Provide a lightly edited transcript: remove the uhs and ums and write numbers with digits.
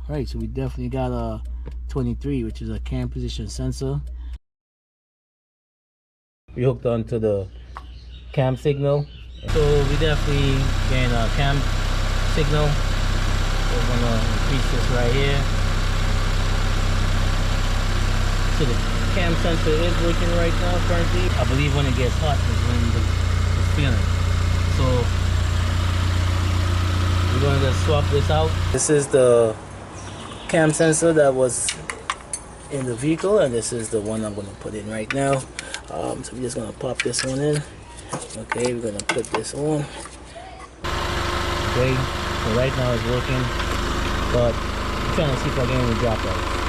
Right, so we definitely got a 23, which is a cam position sensor. We hooked onto the cam signal, so we definitely gain a cam signal. We're gonna increase this right here. So the cam sensor is working right now currently. I believe when it gets hot is when it's feeling. So we're going to swap this out. This is the cam sensor that was in the vehicle, and this is the one I'm going to put in right now. So we're just going to pop this one in. Okay, we're going to put this on. Okay, so right now it's working, but I'm trying to see if I get any dropouts.